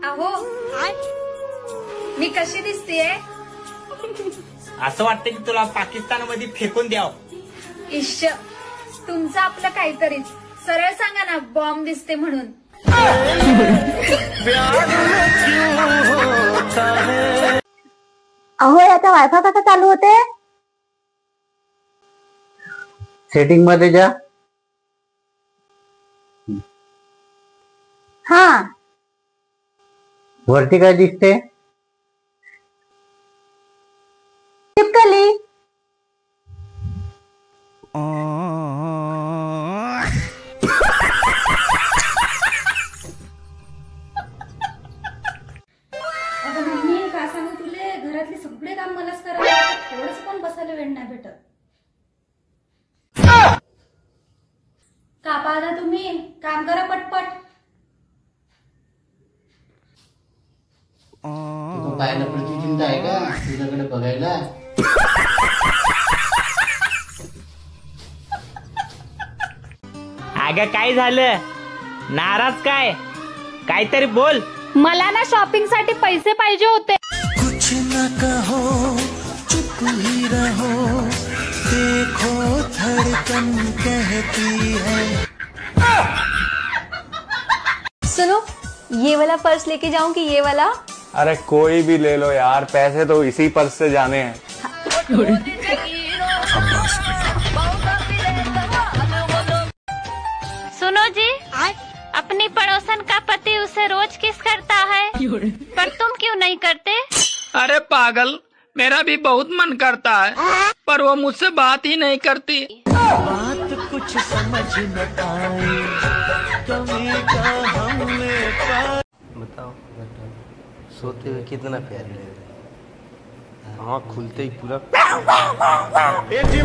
अहो मी कशी दिसतेय? असं वाटतं की तुला पाकिस्तानमध्ये फेकून द्याव. इश्श, तुमचं आपलं काहीतरीच. सरळ सांगा ना बॉम्ब दिसते म्हणून. अहो याचा वायफाय कसा चालू होते? सेटिंग मध्ये जा. हा वरती काय दिसते? टिपकली. अगं मम्मी काय सांगू तुले, घरातले सगळे काम मलाच करायला लागतात. थोडंच पण बसायला वेळ नाही भेटत. का पाहता तुम्ही, काम करा पटपट. तू पाहायला प्रतिचिंता आहे का तुझ्याकडे बघायला? अगं काय झालं, नाराज काय? काहीतरी बोल. मला ना शॉपिंग साठी पैसे पाहिजे होते. कुछ न कहो चुप ही रहो, देखो धड़कन कहती है. सुनो, ये वाला पर्स लेके जाऊं कि ये वाला? अरे कोई भी ले लो यार, पैसे तो इसी पर्स से जाने हैं. सुनो जी, अपनी पड़ोसन का पति उसे रोज किस करता है, पर तुम क्यों नहीं करते? अरे पागल, मेरा भी बहुत मन करता है, पर वो मुझसे बात ही नहीं करती. बात कुछ समझ न आई, कमी का हमने बताओ, सोते हुए कितना प्यारी लग रही है, आँख खुलते ही पूरा.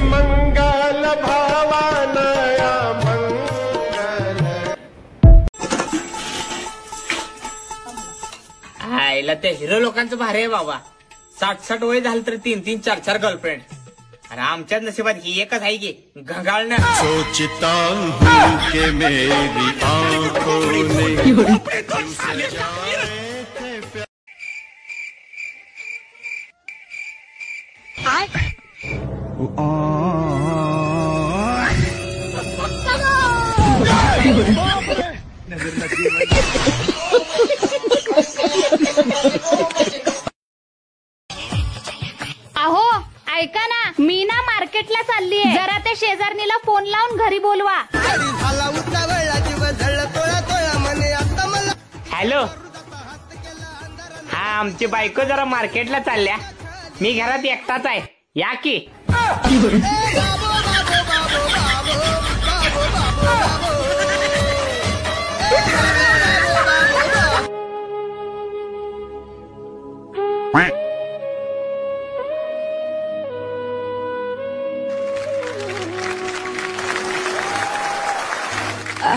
मंगल भावानया मंगल. आईला त्या हिरो लोकांचं भारी आहे बाबा. 60-60 वय झालं तर 3-3, 4-4 गर्लफ्रेंड. अरे आमच्याच नशिबात ही एकच आहे की घंगाळणं. सोचता हूँ कि मेरी आँखों ने अहो ऐका ना, मी ना मार्केटला चालली आहे. जरा त्या शेजारणीला फोन लावून घरी बोलवा. हॅलो, हा आमची बायको जरा मार्केटला चालल्या. मी घरात एकटाच आहे, या की.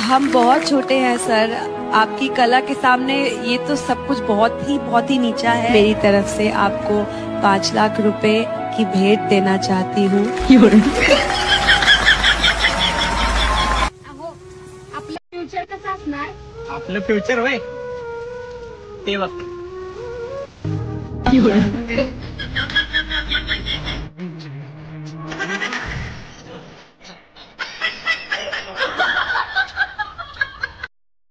हम बहुत छोटे हैं सर, आपकी कला के सामने ये तो सब कुछ बहुत ही नीचा है. मेरी तरफ से आपको 5 लाख रुपए की भेंट देना चाहती हूँ. अहो आपलं फ्युचर कसं असणार? आपलं फ्युचर होय ते बघ.